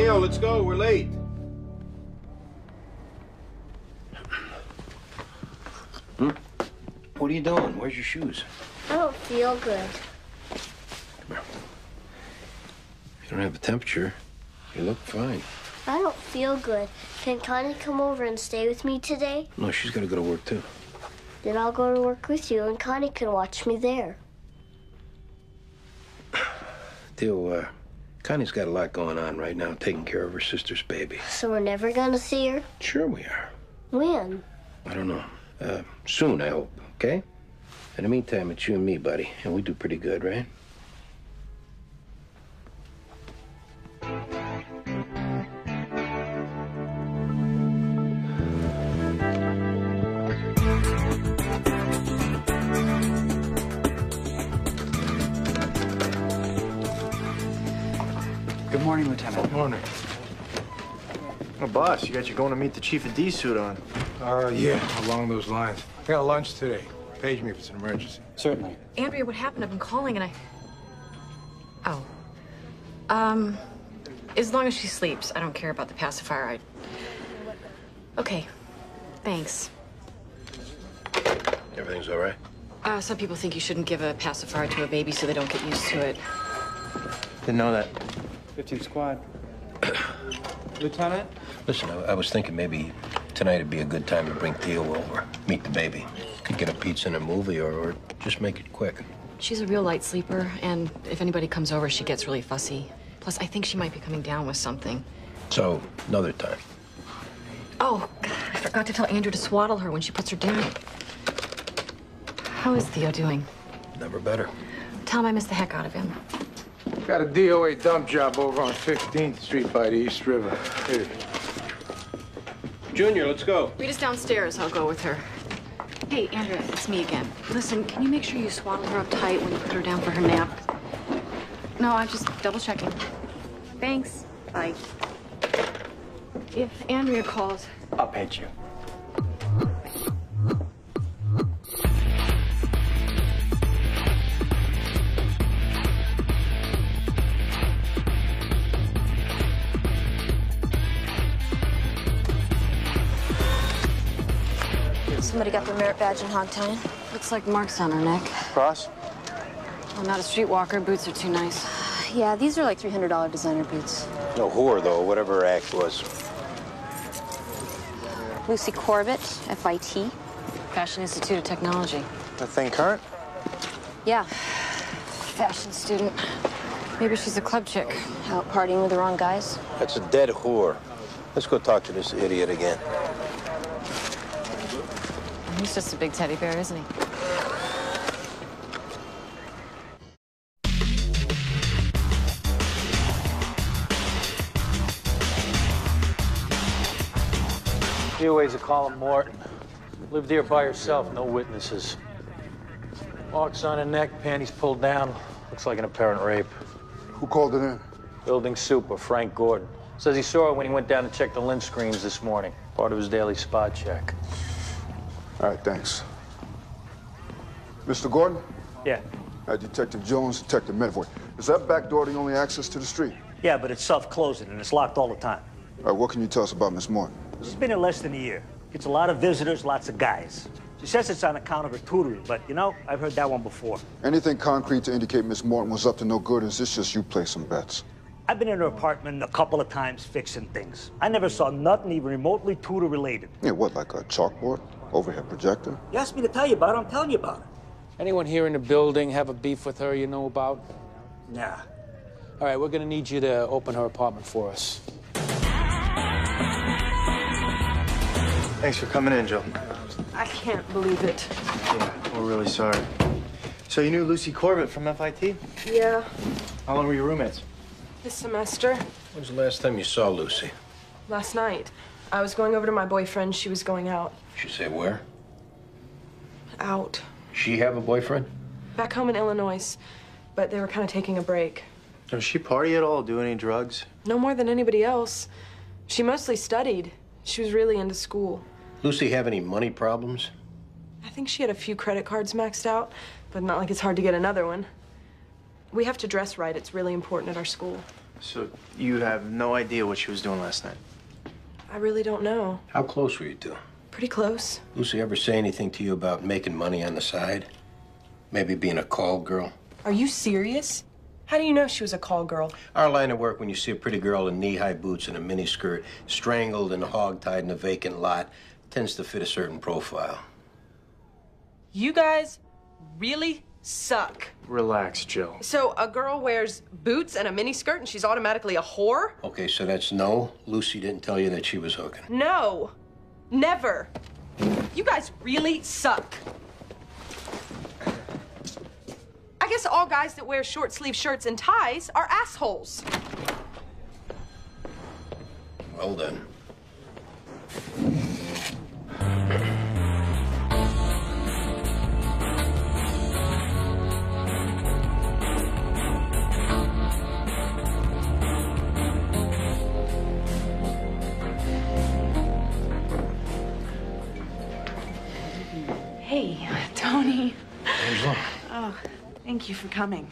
Theo, let's go. We're late. What are you doing? Where's your shoes? I don't feel good. Come here. You don't have a temperature. You look fine. I don't feel good. Can Connie come over and stay with me today? No, she's got to go to work, too. Then I'll go to work with you, and Connie can watch me there. Theo, Connie's got a lot going on right now, taking care of her sister's baby. So we're never gonna see her? Sure we are. When? I don't know. Soon, I hope, okay? In the meantime, it's you and me, buddy, and we do pretty good, right? Good morning, Lieutenant. Good morning. Oh, boss, you got you going to meet the Chief of D suit on. Yeah, along those lines. I got lunch today. Page me if it's an emergency. Certainly. Andrea, what happened? I've been calling and Oh. As long as she sleeps, I don't care about the pacifier. Okay. Thanks. Everything's all right? Some people think you shouldn't give a pacifier to a baby so they don't get used to it. Didn't know that. 15th Squad. Lieutenant? Listen, I was thinking maybe tonight would be a good time to bring Theo over, meet the baby. Could get a pizza and a movie, or just make it quick. She's a real light sleeper, and if anybody comes over, she gets really fussy. Plus, I think she might be coming down with something. So, another time. Oh, God, I forgot to tell Andrew to swaddle her when she puts her down. How is Theo doing? Never better. Tell him I miss the heck out of him. Got a DOA dump job over on 15th Street by the East River. Here. Junior, let's go. Read us downstairs. I'll go with her. Hey, Andrea, it's me again. Listen, can you make sure you swaddle her up tight when you put her down for her nap? No, I'm just double checking. Thanks. Bye. If Andrea calls... I'll page you. Somebody got their merit badge in hog tying. Looks like marks on her neck. Cross? I'm not a streetwalker. Boots are too nice. Yeah, these are like $300 designer boots. No whore, though, whatever her act was. Lucy Corbett, FIT. Fashion Institute of Technology. That thing current? Yeah, Fashion student. Maybe she's a club chick. out partying with the wrong guys. That's a dead whore. Let's go talk to this idiot again. He's just a big teddy bear, isn't he? DOA's a Colin Morton. Lived here by herself, no witnesses. Marks on her neck, panties pulled down. Looks like an apparent rape. Who called it in? Building super, Frank Gordon. Says he saw her when he went down to check the lint screens this morning. Part of his daily spot check. All right, thanks. Mr. Gordon? Yeah. Detective Jones, Detective Medvoy. Is that back door the only access to the street? Yeah, but it's self-closing and it's locked all the time. All right, what can you tell us about Miss Morton? She's been here less than a year. Gets a lot of visitors, lots of guys. She says it's on account of her tutoring, but, you know, I've heard that one before. Anything concrete to indicate Miss Morton was up to no good, or is this just you play some bets? I've been in her apartment a couple of times fixing things. I never saw nothing even remotely tutor-related. Yeah, what, like a chalkboard? Overhead projector? You asked me to tell you about it, I'm telling you about it. Anyone here in the building have a beef with her you know about? Nah. All right, we're gonna need you to open her apartment for us. Thanks for coming in, Joe. I can't believe it. Yeah, we're really sorry. So you knew Lucy Corbett from FIT? Yeah, How long were you roommates? this semester. When's the last time you saw Lucy? Last night. I was going over to my boyfriend. She was going out. She say where? Out. She have a boyfriend? Back home in Illinois. But they were kind of taking a break. Does she party at all? Do any drugs? No more than anybody else. She mostly studied. She was really into school. Lucy have any money problems? I think she had a few credit cards maxed out, but not like it's hard to get another one. We have to dress right. It's really important at our school. So you have no idea what she was doing last night? I really don't know. How close were you two? Pretty close. Lucy ever say anything to you about making money on the side? Maybe being a call girl? Are you serious? How do you know she was a call girl? Our line of work, when you see a pretty girl in knee-high boots and a miniskirt, strangled and hog-tied in a vacant lot, tends to fit a certain profile. You guys really suck. Relax, Jill. So a girl wears boots and a miniskirt and she's automatically a whore? Okay, so that's no? Lucy didn't tell you that she was hooking? No. Never. You guys really suck. I guess all guys that wear short sleeve shirts and ties are assholes. Well then. Hey, Tony. Angela. Oh, thank you for coming.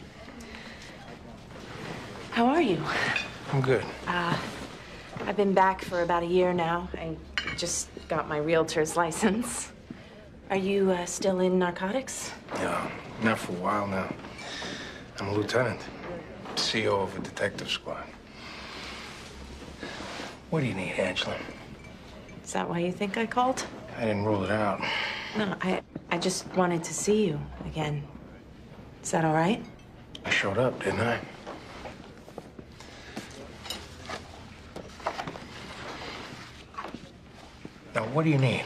How are you? I'm good. I've been back for about a year now. I just got my realtor's license. Are you still in narcotics? No, not for a while now. I'm a lieutenant, CO of a detective squad. What do you need, Angela? Is that why you think I called? I didn't rule it out. No, I just wanted to see you again. Is that all right? I showed up, didn't I? Now, what do you need?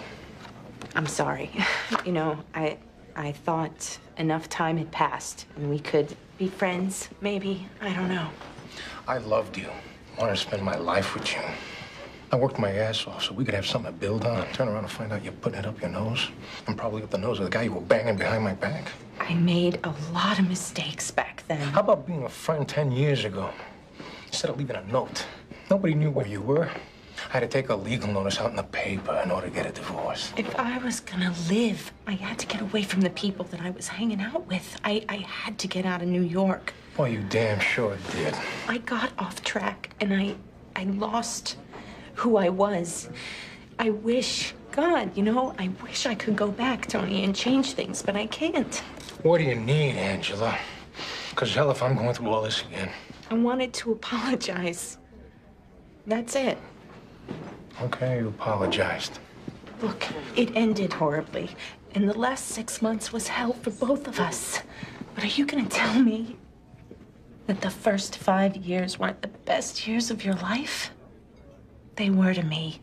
I'm sorry. You know, I thought enough time had passed and we could be friends, maybe. I don't know. I loved you. Wanted to spend my life with you. I worked my ass off so we could have something to build on. Turn around and find out you're putting it up your nose. And probably up the nose of the guy you were banging behind my back. I made a lot of mistakes back then. How about being a friend 10 years ago? Instead of leaving a note. Nobody knew where you were. I had to take a legal notice out in the paper in order to get a divorce. If I was gonna live, I had to get away from the people that I was hanging out with. I had to get out of New York. Boy, you damn sure did. I got off track and I lost who I was. I wish, God, you know, I wish I could go back, Tony, and change things, but I can't. What do you need, Angela? Because hell, if I'm going through all this again. I wanted to apologize. That's it. Okay, you apologized. Look, it ended horribly, and the last 6 months was hell for both of us. But are you gonna tell me that the first 5 years weren't the best years of your life? They were to me.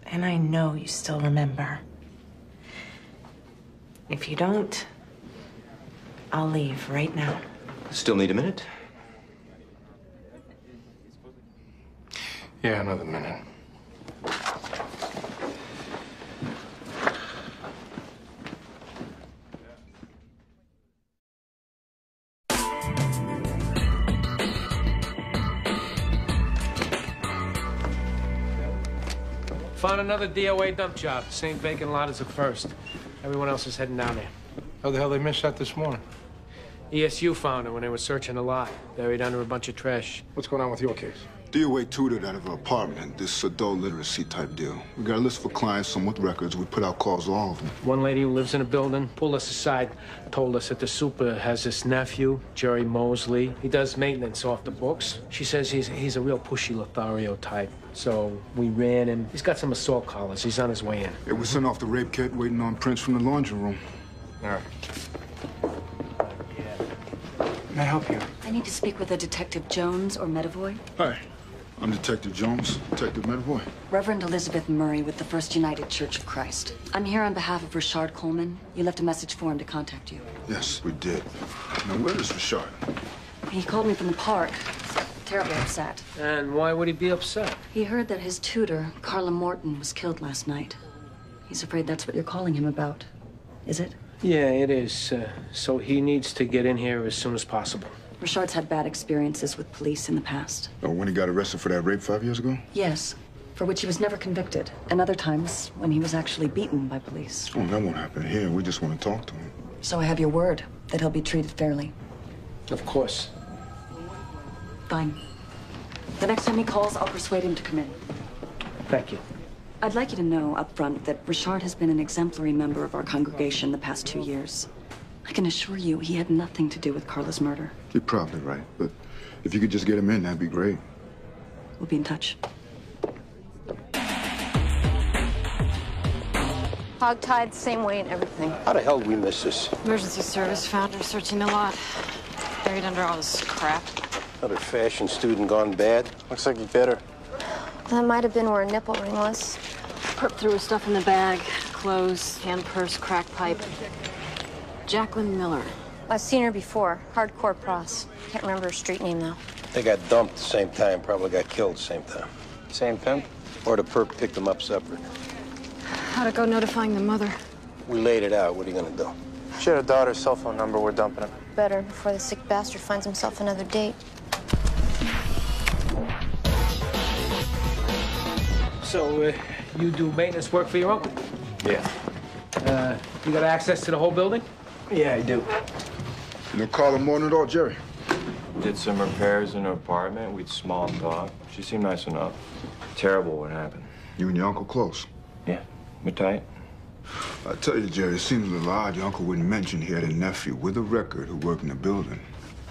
And I know you still remember. If you don't, I'll leave right now. Still need a minute? Yeah, another minute. Found another DOA dump job. Same vacant lot as the first. Everyone else is heading down there. How the hell they missed that this morning? ESU found it when they were searching the lot, buried under a bunch of trash. What's going on with your case? DOA tutored out of an apartment, this adult literacy type deal. We got a list for clients, some with records. We put out calls to all of them. One lady who lives in a building pulled us aside, told us that the super has this nephew, Jerry Mosley. He does maintenance off the books. She says he's a real pushy Lothario type. So we ran him. He's got some assault collars. He's on his way in. Hey, we sent off the rape kit, waiting on prints from the laundry room. All right. Can I help you? I need to speak with a Detective Jones or Medavoy. Hi, I'm Detective Jones, Detective Medavoy. Reverend Elizabeth Murray with the First United Church of Christ. I'm here on behalf of Richard Coleman. You left a message for him to contact you. Yes, we did. Now, where is Richard? He called me from the park. Terribly upset. And why would he be upset? He heard that his tutor, Carla Morton, was killed last night. He's afraid that's what you're calling him about. Is it? Yeah, it is. So he needs to get in here as soon as possible. Richard's had bad experiences with police in the past. Oh, when he got arrested for that rape 5 years ago? Yes, for which he was never convicted. And other times when he was actually beaten by police. Oh, that won't happen here. We just want to talk to him. So I have your word that he'll be treated fairly. Of course. Fine. The next time he calls, I'll persuade him to come in. Thank you. I'd like you to know up front that Richard has been an exemplary member of our congregation the past 2 years. I can assure you he had nothing to do with Carla's murder. You're probably right, but if you could just get him in, that'd be great. We'll be in touch. Hog-tied, same weight, everything. How the hell did we miss this? Emergency service found her searching the lot. Buried under all this crap. Another fashion student gone bad? Looks like you bit her. That might have been where a nipple ring was. Perp threw her stuff in the bag. Clothes, hand purse, crack pipe. Jacqueline Miller. I've seen her before. Hardcore pros. Can't remember her street name, though. They got dumped at the same time, probably got killed at the same time. Same pimp? Or the perp picked them up separate. How'd it go notifying the mother? We laid it out. What are you gonna do? She had a daughter's cell phone number. We're dumping it. Better before the sick bastard finds himself another date. So, you do maintenance work for your uncle? Yeah. You got access to the whole building? Yeah, I do. You know Carla Morton at all, Jerry? Did some repairs in her apartment. We'd small talk. She seemed nice enough. Terrible what happened. You and your uncle close? Yeah, we're tight. I tell you, Jerry, it seems a little odd your uncle wouldn't mention he had a nephew with a record who worked in the building.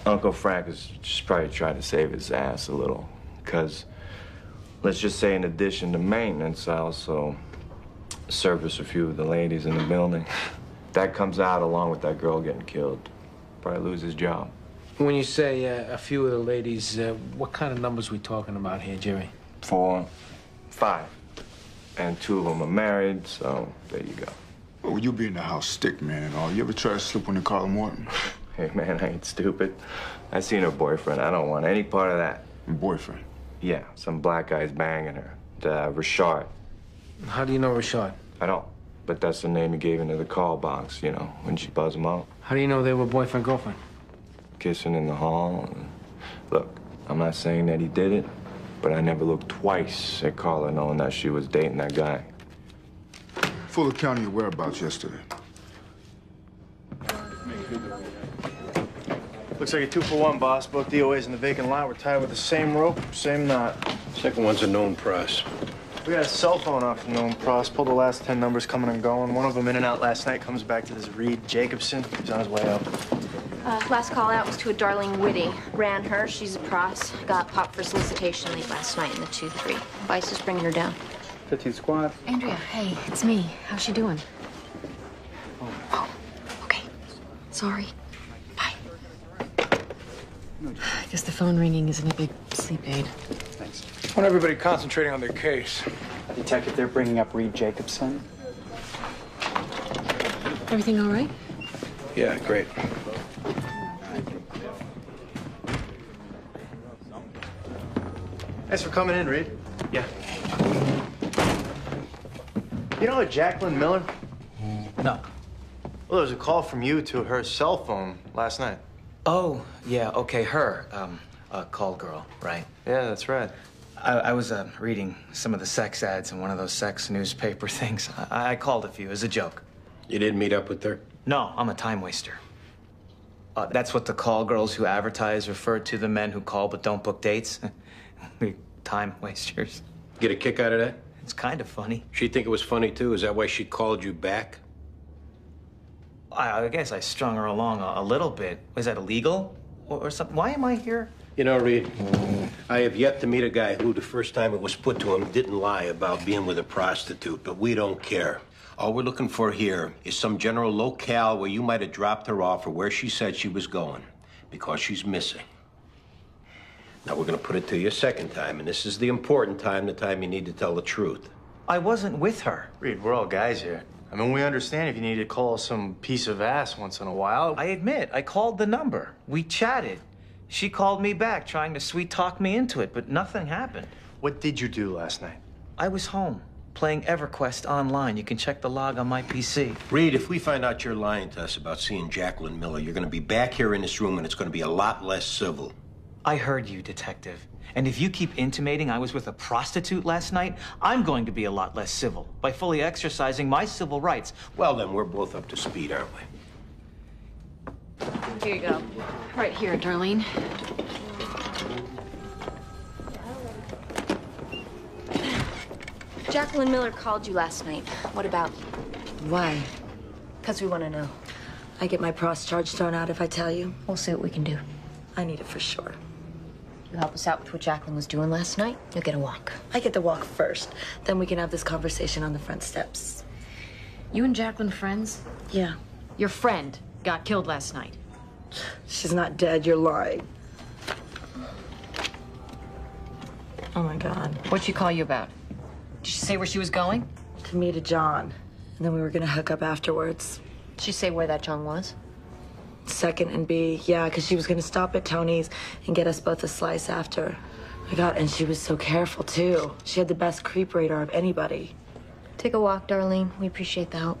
Uncle Frank is just probably trying to save his ass a little. Because, let's just say in addition to maintenance, I also service a few of the ladies in the building. That comes out along with that girl getting killed. Probably lose his job. When you say a few of the ladies, what kind of numbers we talking about here, Jerry? 4, 5. And 2 of them are married, so there you go. Well, would you be in the house stick man and all? You ever try to slip on the Carla Morton? Hey, man, I ain't stupid. I seen her boyfriend. I don't want any part of that. Your boyfriend? Yeah, some black guy's banging her. Richard. How do you know Richard? I don't. But that's the name he gave into the call box, you know, when she buzzed him out. How do you know they were boyfriend-girlfriend? Kissing in the hall. And... Look, I'm not saying that he did it, but I never looked twice at Carla knowing that she was dating that guy. Full account of your whereabouts yesterday. Looks like a 2-for-1, boss. Both DOAs in the vacant lot were tied with the same rope, same knot. Second one's a known pros. We got a cell phone off from known pros. Pulled the last 10 numbers coming and going. One of them in and out last night. Comes back to this Reed Jacobson. He's on his way up. Last call out was to a Darlene Whitty. Ran her. She's a pros. Got popped for solicitation late last night in the 2-3. Vice is bringing her down. 15 squad. Andrea, hey, it's me. How's she doing? Oh, okay. Sorry. Bye. I guess the phone ringing isn't a big sleep aid. Thanks. I want everybody concentrating on their case. Detective, they're bringing up Reed Jacobson. Everything all right? Yeah, great. Thanks for coming in, Reed. Yeah. You know Jacqueline Miller? No. Well, there was a call from you to her cell phone last night. Oh, yeah, okay, her. Call girl, right? Yeah, that's right. I was reading some of the sex ads in one of those sex newspaper things. I called a few as a joke. You didn't meet up with her? No, I'm a time waster. That's what the call girls who advertise refer to the men who call but don't book dates. We time wasters. Get a kick out of that? It's kind of funny. She think it was funny, too? Is that why she called you back? I guess I strung her along a little bit. Was that illegal or something? Why am I here? You know, Reed, I have yet to meet a guy who, the first time it was put to him, didn't lie about being with a prostitute, but we don't care. All we're looking for here is some general locale where you might have dropped her off or where she said she was going, because she's missing. Now, we're going to put it to you a second time, and this is the important time, the time you need to tell the truth. I wasn't with her. Reed, we're all guys here. I mean, we understand if you need to call some piece of ass once in a while. I admit, I called the number. We chatted. She called me back, trying to sweet-talk me into it, but nothing happened. What did you do last night? I was home, playing EverQuest online. You can check the log on my PC. Reed, if we find out you're lying to us about seeing Jacqueline Miller, you're going to be back here in this room, and it's going to be a lot less civil. I heard you, Detective. And if you keep intimating I was with a prostitute last night, I'm going to be a lot less civil by fully exercising my civil rights. Well, then, we're both up to speed, aren't we? Here you go. Right here, Darlene. Jacqueline Miller called you last night. What about? Why? Because we want to know. I get my pros charge thrown out if I tell you. We'll see what we can do. I need it for sure. You help us out with what Jacqueline was doing last night, you'll get a walk. I get the walk first. Then we can have this conversation on the front steps. You and Jacqueline friends? Yeah. Your friend got killed last night. She's not dead, you're lying. Oh my God. What'd she call you about? Did she say where she was going? To meet a John. And then we were gonna hook up afterwards. Did she say where that John was? Second and B, yeah, because she was gonna stop at Tony's and get us both a slice after. My God, and she was so careful too. She had the best creep radar of anybody. Take a walk, Darlene. We appreciate the help.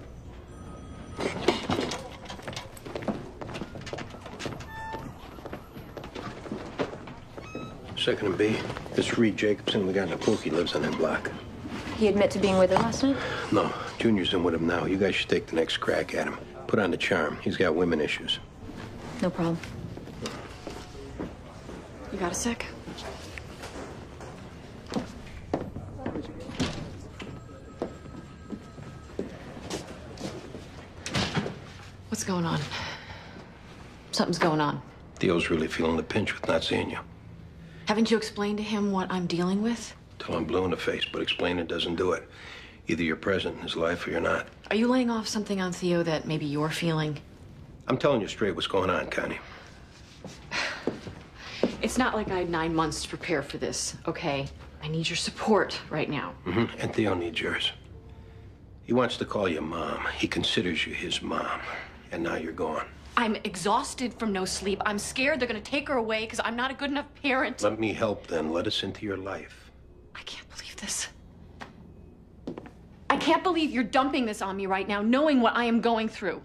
Second and B. This Reed Jacobson we got in the Pookie lives on that block. He admit to being with her last night? No, Junior's in with him now. You guys should take the next crack at him. Put on the charm. He's got women issues. No problem. You got a sec? What's going on? Something's going on. Theo's really feeling the pinch with not seeing you. Haven't you explained to him what I'm dealing with? Till I'm blue in the face, but explaining doesn't do it. Either you're present in his life or you're not. Are you laying off something on Theo that maybe you're feeling? I'm telling you straight what's going on, Connie. It's not like I had 9 months to prepare for this, okay? I need your support right now. And Theo needs yours. He wants to call you Mom. He considers you his mom. And now you're gone. I'm exhausted from no sleep. I'm scared they're gonna take her away because I'm not a good enough parent. Let me help then. Let us into your life. I can't believe this. I can't believe you're dumping this on me right now, knowing what I am going through.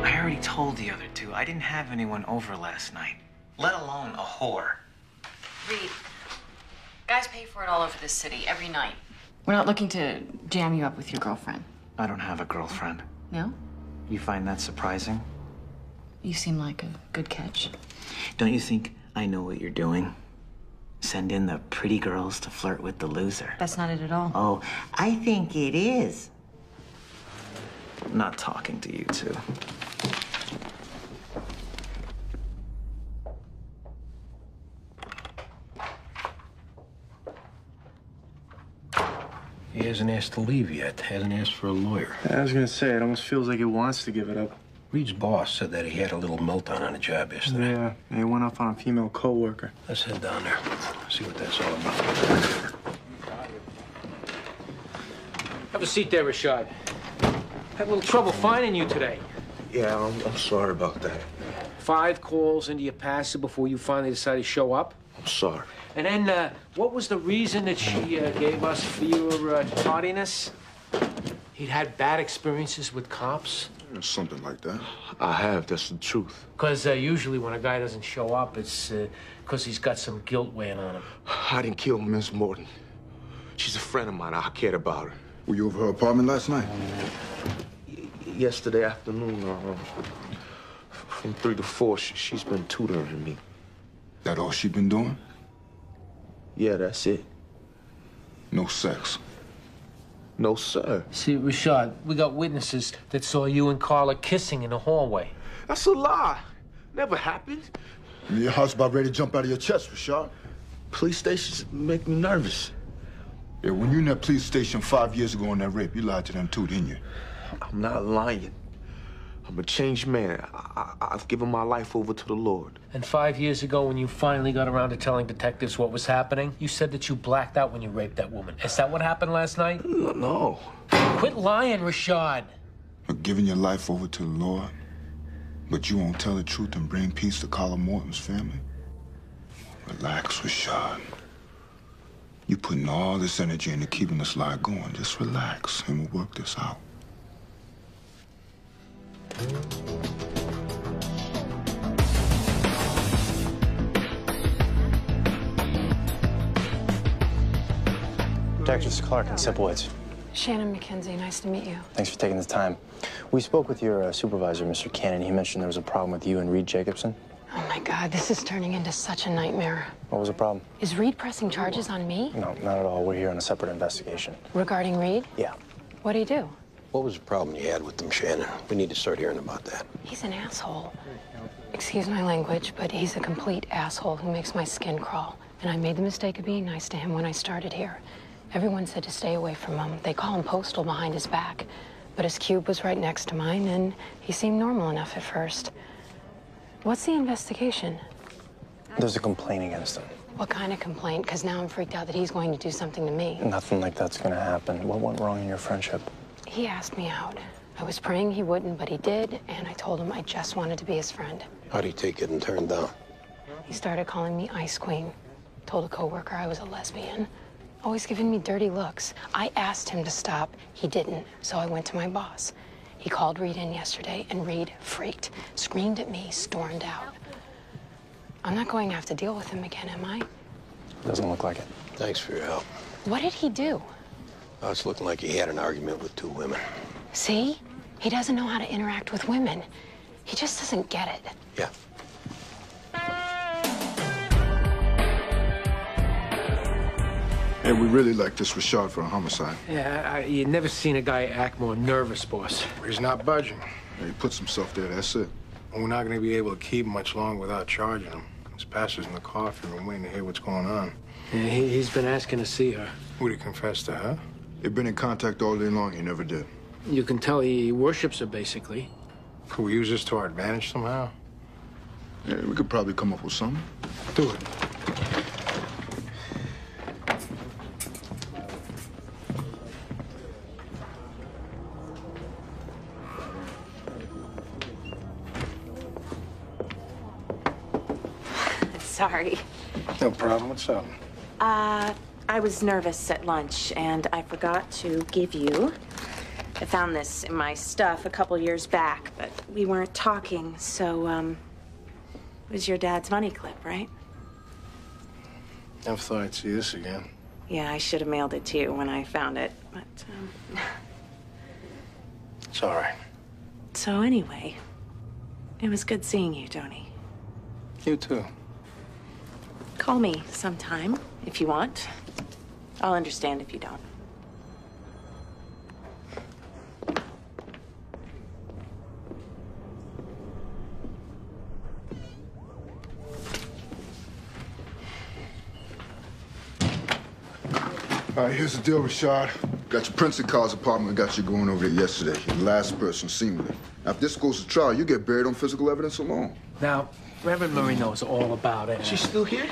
I already told the other two I didn't have anyone over last night, let alone a whore. Reed, guys pay for it all over this city every night. We're not looking to jam you up with your girlfriend. I don't have a girlfriend. No? You find that surprising? You seem like a good catch. Don't you think I know what you're doing? Send in the pretty girls to flirt with the loser. That's not it at all. Oh, I think it is. I'm not talking to you two. He hasn't asked to leave yet. Hasn't asked for a lawyer. I was gonna say, it almost feels like he wants to give it up. Reed's boss said that he had a little meltdown on a job yesterday. Yeah, he went off on a female co-worker. Let's head down there. See what that's all about. Have a seat there, Rashad. Had a little trouble finding you today. Yeah, I'm sorry about that. 5 calls into your passer before you finally decided to show up. I'm sorry. And then, what was the reason that she gave us for your tardiness? He'd had bad experiences with cops? Something like that. I have, that's the truth. Because usually when a guy doesn't show up, it's because he's got some guilt weighing on him. I didn't kill Miss Morton. She's a friend of mine. I cared about her. Were you over her apartment last night? Yesterday afternoon, from 3 to 4, she's been tutoring me. That all she been doing? Yeah, that's it. No sex? No, sir. See, Rashad, we got witnesses that saw you and Carla kissing in the hallway. That's a lie. Never happened. Your heart's about ready to jump out of your chest, Rashad. Police stations make me nervous. Yeah, when you in that police station 5 years ago on that rape, you lied to them too, didn't you? I'm not lying. I'm a changed man. I've given my life over to the Lord. And 5 years ago, when you finally got around to telling detectives what was happening, you said that you blacked out when you raped that woman. Is that what happened last night? No. Quit lying, Rashad. You're giving your life over to the Lord, but you won't tell the truth and bring peace to Carla Morton's family? Relax, Rashad. You're putting all this energy into keeping this lie going. Just relax, and we'll work this out. Detectives Clark and Sipowicz. Shannon McKenzie, nice to meet you. Thanks for taking the time. We spoke with your supervisor, Mr. Cannon. He mentioned there was a problem with you and Reed Jacobson. Oh my God, this is turning into such a nightmare. What was the problem? Is Reed pressing charges on me? No, not at all. We're here on a separate investigation. Regarding Reed? Yeah. What'd he do? What was the problem you had with them, Shannon? We need to start hearing about that. He's an asshole. Excuse my language, but he's a complete asshole who makes my skin crawl. And I made the mistake of being nice to him when I started here. Everyone said to stay away from him. They call him postal behind his back. But his cube was right next to mine, and he seemed normal enough at first. What's the investigation? There's a complaint against him. What kind of complaint? Because now I'm freaked out that he's going to do something to me. Nothing like that's gonna happen. What went wrong in your friendship? He asked me out. I was praying he wouldn't, but he did, and I told him I just wanted to be his friend. How'd he take it and turn down? He started calling me Ice Queen. Told a coworker I was a lesbian. Always giving me dirty looks. I asked him to stop. He didn't, so I went to my boss. He called Reed in yesterday, and Reed freaked, screamed at me, stormed out. I'm not going to have to deal with him again, am I? Doesn't look like it. Thanks for your help. What did he do? Oh, it's looking like he had an argument with two women. See? He doesn't know how to interact with women. He just doesn't get it. Yeah. Hey, we really like this Rashad for a homicide. Yeah, you never seen a guy act more nervous, boss. He's not budging. He puts himself there, that's it. We're not going to be able to keep him much longer without charging him. His pastor's in the coffee room waiting to hear what's going on. Yeah, he's been asking to see her. Would he confess to her? They've been in contact all day long. He never did. You can tell he worships her, basically. Could we use this to our advantage somehow? Yeah, we could probably come up with something. Do it. Sorry. No problem. What's up? I was nervous at lunch, and I forgot to give you. I found this in my stuff a couple years back, but we weren't talking, so, it was your dad's money clip, right? Never thought I'd see this again. Yeah, I should have mailed it to you when I found it, but, It's all right. So anyway, it was good seeing you, Tony. You too. Call me sometime, if you want. I'll understand if you don't. All right, here's the deal, Rashad. Got your Prince of Car's apartment. Got you going over there yesterday. You're the last person seen with it. Now, if this goes to trial, you get buried on physical evidence alone. Now, Reverend Murray knows all about it. She's still here?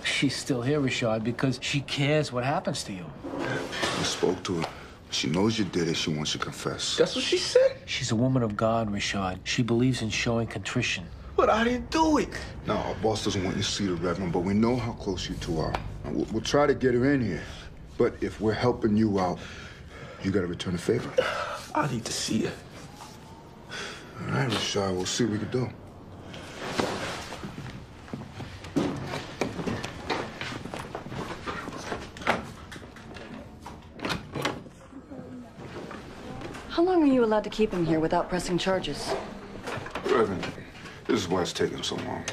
She's still here, Rashad, because she cares what happens to you. I spoke to her. She knows you did it. She wants you to confess. That's what she said? She's a woman of God, Rashad. She believes in showing contrition. But I didn't do it. No, our boss doesn't want you to see the Reverend, but we know how close you two are. Now, we'll try to get her in here. But if we're helping you out, you gotta return the favor. I need to see her. All right, Rashad, we'll see what we can do. How long are you allowed to keep him here without pressing charges? Reverend, this is why it's taking so long.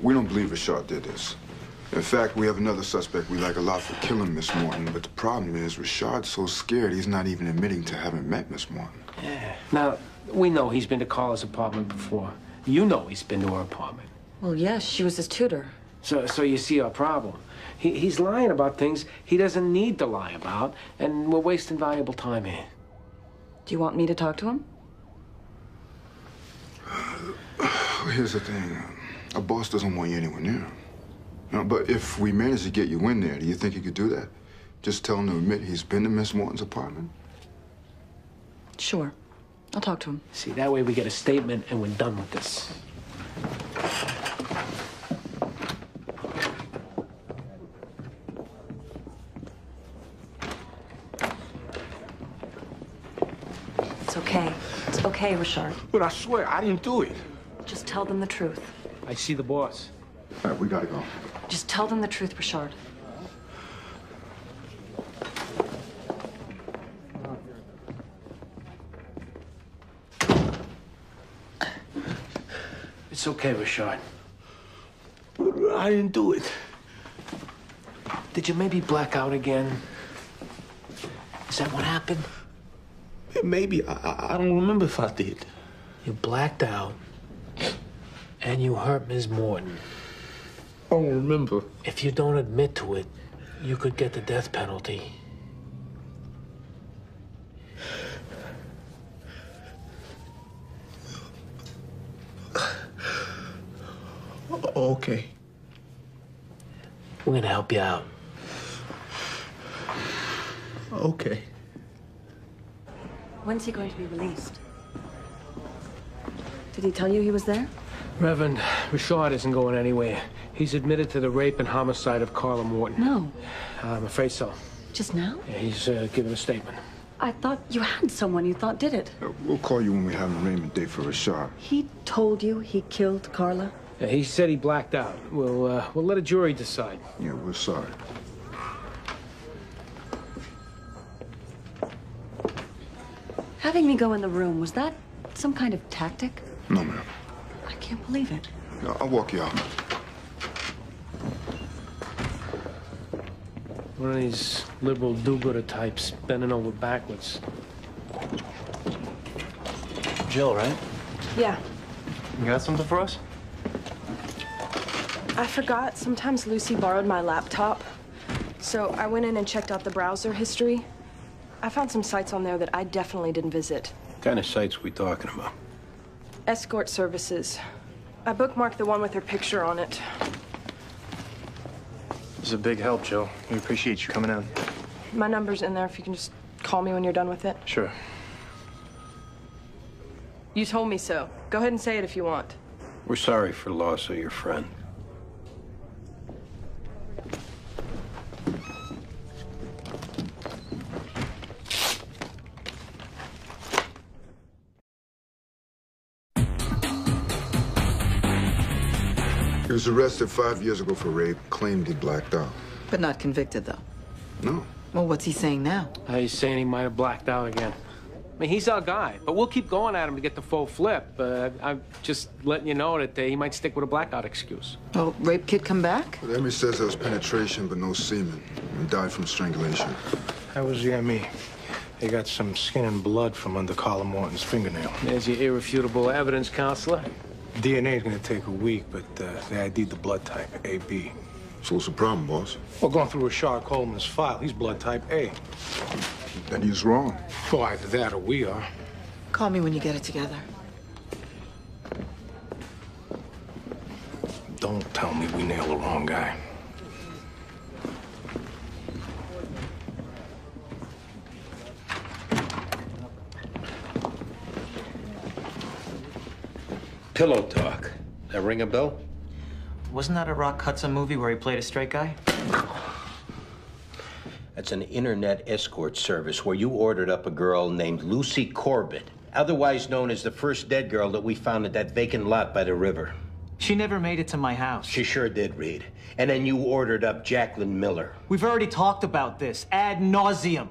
We don't believe Rashad did this. In fact, we have another suspect we like a lot for killing Miss Morton, but the problem is Rashad's so scared he's not even admitting to having met Miss Morton. Yeah. Now, we know he's been to Carla's apartment before. You know he's been to her apartment. Well, yes, she was his tutor. So you see our problem. He's lying about things he doesn't need to lie about, and we're wasting valuable time here. Do you want me to talk to him? Here's the thing. Our boss doesn't want you anywhere near him. No, but if we manage to get you in there, do you think you could do that? Just tell him to admit he's been to Miss Morton's apartment? Sure. I'll talk to him. See, that way we get a statement and we're done with this. It's okay. It's okay, Richard. But I swear, I didn't do it. Just tell them the truth. I see the boss. All right, we gotta go. Just tell them the truth, Richard. It's okay, Rashad. I didn't do it. Did you maybe black out again? Is that what happened? Maybe. I don't remember if I did. You blacked out, and you hurt Ms. Morton. I don't remember. If you don't admit to it, you could get the death penalty. Okay. We're gonna help you out. Okay. When's he going to be released? Did he tell you he was there? Reverend, Rashad isn't going anywhere. He's admitted to the rape and homicide of Carla Morton. No. I'm afraid so. Just now? Yeah, he's giving a statement. I thought you had someone you thought did it. We'll call you when we have an arraignment date for Rashad. He told you he killed Carla? Yeah, he said he blacked out. We'll let a jury decide. Yeah, we're sorry. Having me go in the room, was that some kind of tactic? No, ma'am. I can't believe it. No, I'll walk you out. One of these liberal do-gooder types bending over backwards. Jill, right? Yeah. You got something for us? I forgot. Sometimes Lucy borrowed my laptop. So I went in and checked out the browser history. I found some sites on there that I definitely didn't visit. What kind of sites we talking about? Escort services. I bookmarked the one with her picture on it. This is a big help, Jill. We appreciate you coming in. My number's in there if you can just call me when you're done with it. Sure. You told me so. Go ahead and say it if you want. We're sorry for the loss of your friend. He was arrested 5 years ago for rape, claimed he blacked out. But not convicted, though. No. Well, what's he saying now? He's saying he might have blacked out again. I mean, he's our guy, but we'll keep going at him to get the full flip. I'm just letting you know that he might stick with a blackout excuse. Oh, rape kid come back? Well, Emmy says there was penetration, but no semen. He died from strangulation. How was the ME? They got some skin and blood from under Carla Morton's fingernail. There's your irrefutable evidence, counselor. DNA is going to take a week, but they ID'd the blood type, AB. So what's the problem, boss? Well, going through Rashad Coleman's file, he's blood type A. Then he's wrong. Well, either that or we are. Call me when you get it together. Don't tell me we nailed the wrong guy. Pillow Talk. That ring a bell? Wasn't that a Rock Hudson movie where he played a straight guy? That's an internet escort service where you ordered up a girl named Lucy Corbett, otherwise known as the first dead girl that we found at that vacant lot by the river. She never made it to my house. She sure did, Reed. And then you ordered up Jacqueline Miller. We've already talked about this ad nauseum.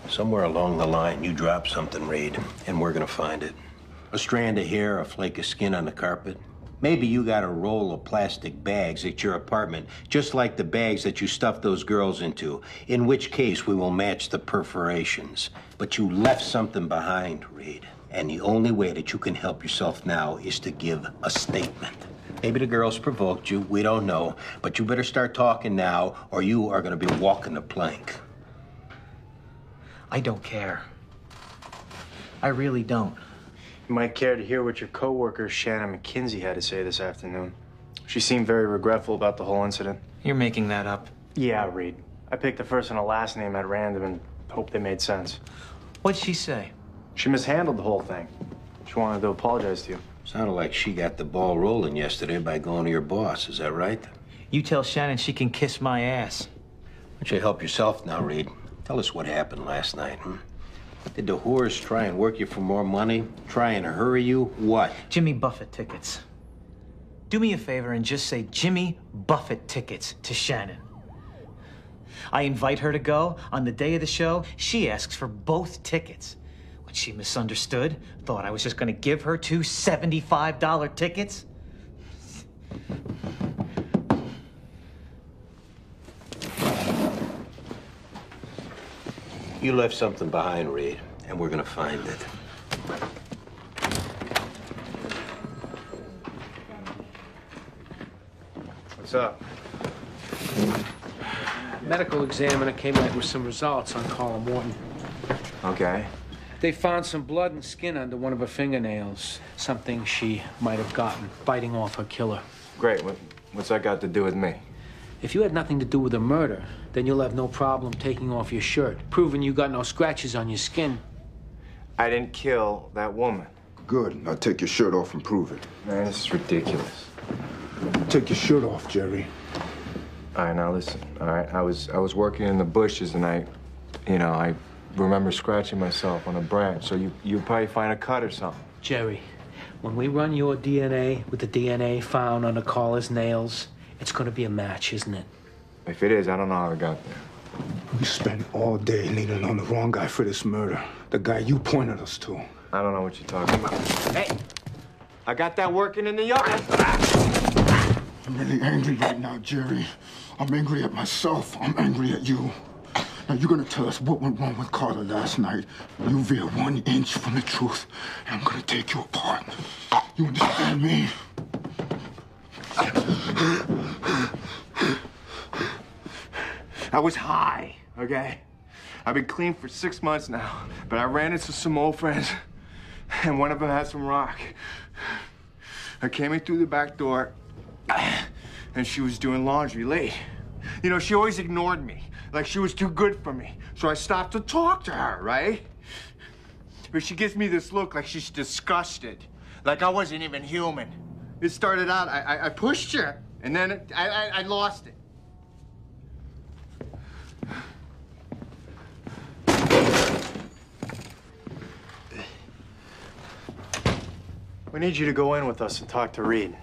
Somewhere along the line, you dropped something, Reed, and we're gonna find it. A strand of hair, a flake of skin on the carpet. Maybe you got a roll of plastic bags at your apartment, just like the bags that you stuffed those girls into, in which case we will match the perforations. But you left something behind, Reed. And the only way that you can help yourself now is to give a statement. Maybe the girls provoked you, we don't know, but you better start talking now or you are gonna be walking the plank. I don't care. I really don't. You might care to hear what your coworker Shannon McKinsey had to say this afternoon. She seemed very regretful about the whole incident. You're making that up. Yeah, Reed. I picked the first and a last name at random and hoped they made sense. What'd she say? She mishandled the whole thing. She wanted to apologize to you. Sounded like she got the ball rolling yesterday by going to your boss, is that right? You tell Shannon she can kiss my ass. Why don't you help yourself now, Reed? Tell us what happened last night, hmm? Did the whores try and work you for more money? Try and hurry you? What? Jimmy Buffett tickets. Do me a favor and just say Jimmy Buffett tickets to Shannon. I invite her to go. On the day of the show, she asks for both tickets. What, she misunderstood? Thought I was just gonna give her two $75 tickets? You left something behind, Reed, and we're gonna find it. What's up? Medical examiner came back with some results on Carla Morton. Okay. They found some blood and skin under one of her fingernails. Something she might have gotten biting off her killer. Great. What's that got to do with me? If you had nothing to do with the murder, then you'll have no problem taking off your shirt, proving you got no scratches on your skin. I didn't kill that woman. Good. Now take your shirt off and prove it. Man, this is ridiculous. Take your shirt off, Jerry. All right, now listen. All right, I was working in the bushes and I remember scratching myself on a branch. So you probably find a cut or something. Jerry, when we run your DNA with the DNA found under Carla's nails, it's gonna be a match, isn't it? If it is, I don't know how it got there. We spent all day leaning on the wrong guy for this murder. The guy you pointed us to. I don't know what you're talking about. Hey, I got that working in the yard. I'm really angry right now, Jerry. I'm angry at myself. I'm angry at you. Now, you're gonna tell us what went wrong with Carla last night. You veer 1 inch from the truth, and I'm gonna take you apart. You understand me? I was high, okay? I've been clean for 6 months now, but I ran into some old friends, and one of them had some rock. I came in through the back door, and she was doing laundry late. You know, she always ignored me, like she was too good for me. So I stopped to talk to her, right? But she gives me this look like she's disgusted, like I wasn't even human. It started out, I pushed her, and then I lost it. We need you to go in with us and talk to Reed.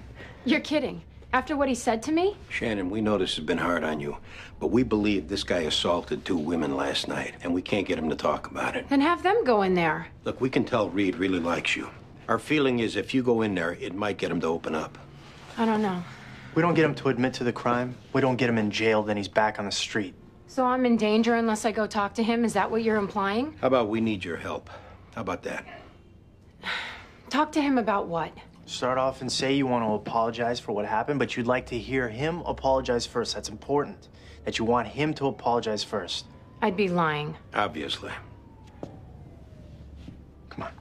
You're kidding. After what he said to me? Shannon, we know this has been hard on you, but we believe this guy assaulted 2 women last night, and we can't get him to talk about it. Then have them go in there. Look, we can tell Reed really likes you. Our feeling is if you go in there, it might get him to open up. I don't know. We don't get him to admit to the crime. We don't get him in jail, then he's back on the street. So I'm in danger unless I go talk to him? Is that what you're implying? How about we need your help? How about that? Talk to him about what? Start off and say you want to apologize for what happened, but you'd like to hear him apologize first. That's important. That you want him to apologize first. I'd be lying. Obviously. Come on.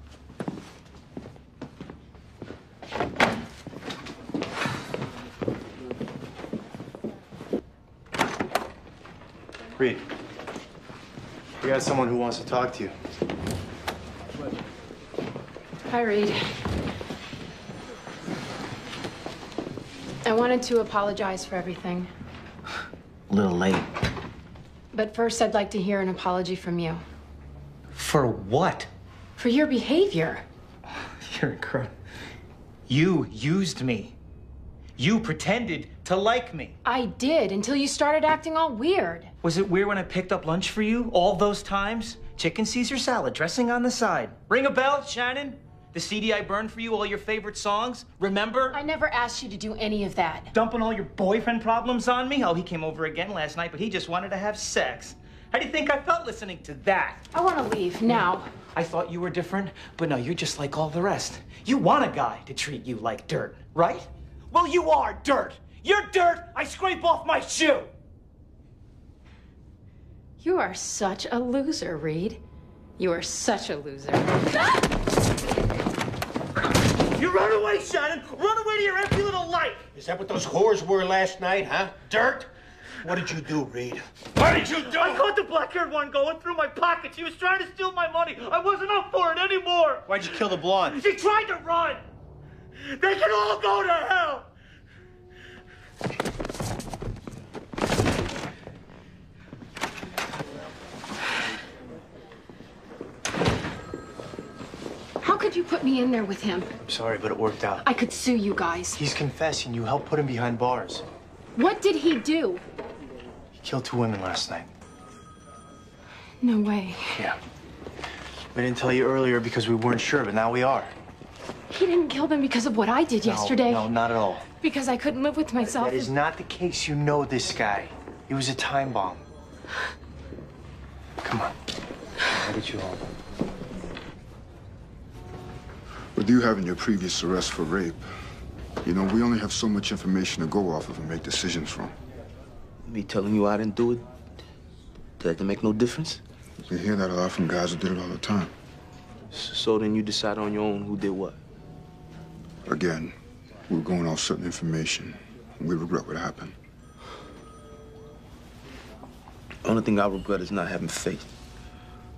Reed, we got someone who wants to talk to you. Hi, Reed. I wanted to apologize for everything. A little late. But first, I'd like to hear an apology from you. For what? For your behavior. You're incredible. You used me. You pretended to like me. I did, until you started acting all weird. Was it weird when I picked up lunch for you all those times? Chicken Caesar salad, dressing on the side. Ring a bell, Shannon? The CD I burned for you, all your favorite songs? Remember? I never asked you to do any of that. Dumping all your boyfriend problems on me? Oh, he came over again last night, but he just wanted to have sex. How do you think I felt listening to that? I want to leave, now. I thought you were different, but no, you're just like all the rest. You want a guy to treat you like dirt, right? Well, you are dirt. You're dirt I scrape off my shoe. You are such a loser, Reed. You are such a loser. You run away, Shannon! Run away to your empty little life! Is that what those whores were last night, huh? Dirt? What did you do, Reed? What did you do? I caught the black-haired one going through my pocket. She was trying to steal my money. I wasn't up for it anymore. Why'd you kill the blonde? She tried to run. They can all go to hell. How could you put me in there with him? I'm sorry, but it worked out. I could sue you guys. He's confessing. You helped put him behind bars. What did he do? He killed 2 women last night. No way. Yeah. We didn't tell you earlier because we weren't sure, but now we are. He didn't kill them because of what I did yesterday. No, not at all. Because I couldn't live with myself. That is not the case. You know this guy. He was a time bomb. Come on. I'll get you home. With you having your previous arrest for rape, you know, we only have so much information to go off of and make decisions from. Me telling you I didn't do it, that make no difference? We hear that a lot from guys who did it all the time. So then you decide on your own who did what? Again, we're going off certain information, and we regret what happened. The only thing I regret is not having faith.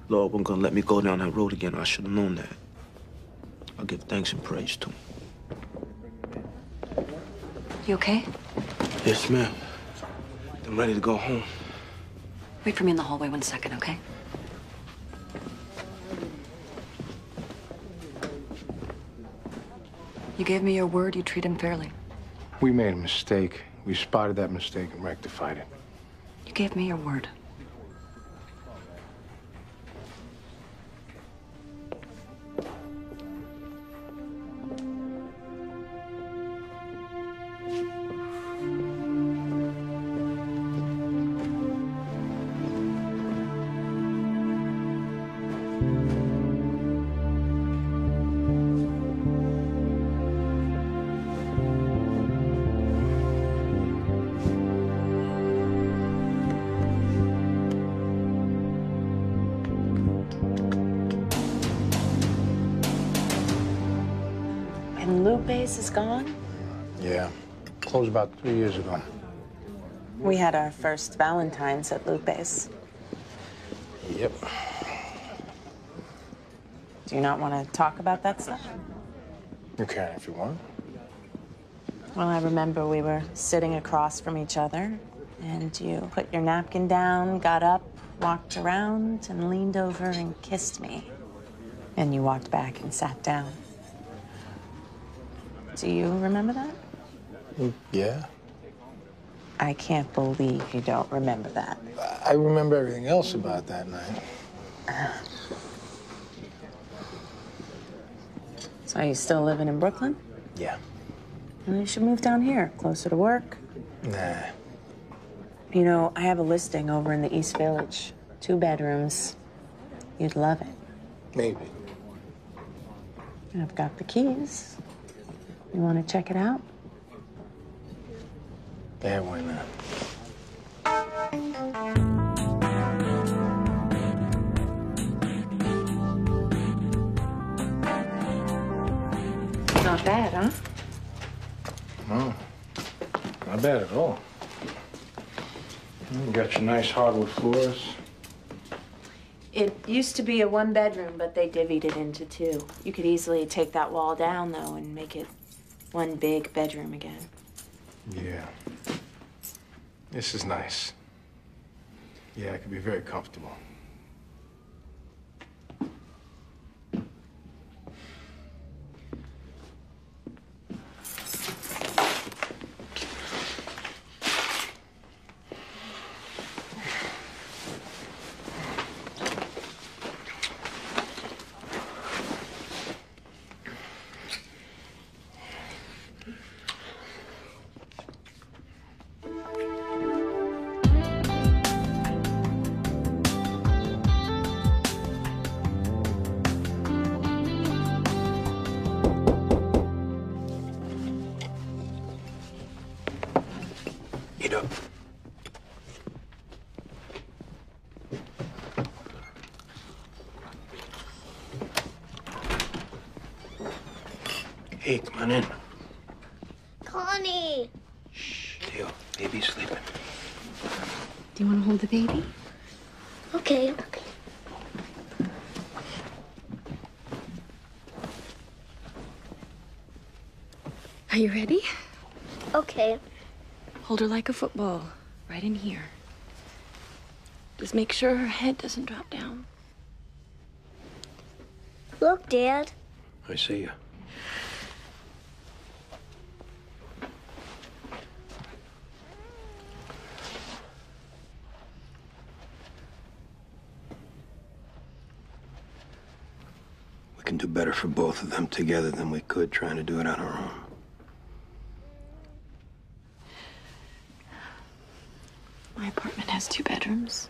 Lord wasn't gonna let me go down that road again. I should have known that. I'll give thanks and praise to him. You okay? Yes, ma'am. I'm ready to go home. Wait for me in the hallway 1 second, okay? You gave me your word you'd treat him fairly. We made a mistake. We spotted that mistake and rectified it. You gave me your word. And Lupe's is gone? Yeah. Closed about 3 years ago. We had our first Valentine's at Lupe's. Yep. Do you not want to talk about that stuff? You can if you want. Well, I remember we were sitting across from each other, and you put your napkin down, got up, walked around, and leaned over and kissed me. And you walked back and sat down. Do you remember that? Yeah. I can't believe you don't remember that. I remember everything else about that night. So are you still living in Brooklyn? Yeah. Well, you should move down here, closer to work. Nah. You know, I have a listing over in the East Village. 2 bedrooms. You'd love it. Maybe. And I've got the keys. You want to check it out? Yeah, why not? Not bad, huh? No. Not bad at all. You got your nice hardwood floors. It used to be a 1-bedroom, but they divvied it into 2. You could easily take that wall down, though, and make it one big bedroom again. Yeah. This is nice. Yeah, it could be very comfortable. Eat up. Hey, come on in. Connie! Theo, baby's sleeping. Do you want to hold the baby? Okay. Are you ready? Okay. Hold her like a football, right in here. Just make sure her head doesn't drop down. Look, Dad. I see you. can do better for both of them together than we could trying to do it on our own. My apartment has 2 bedrooms.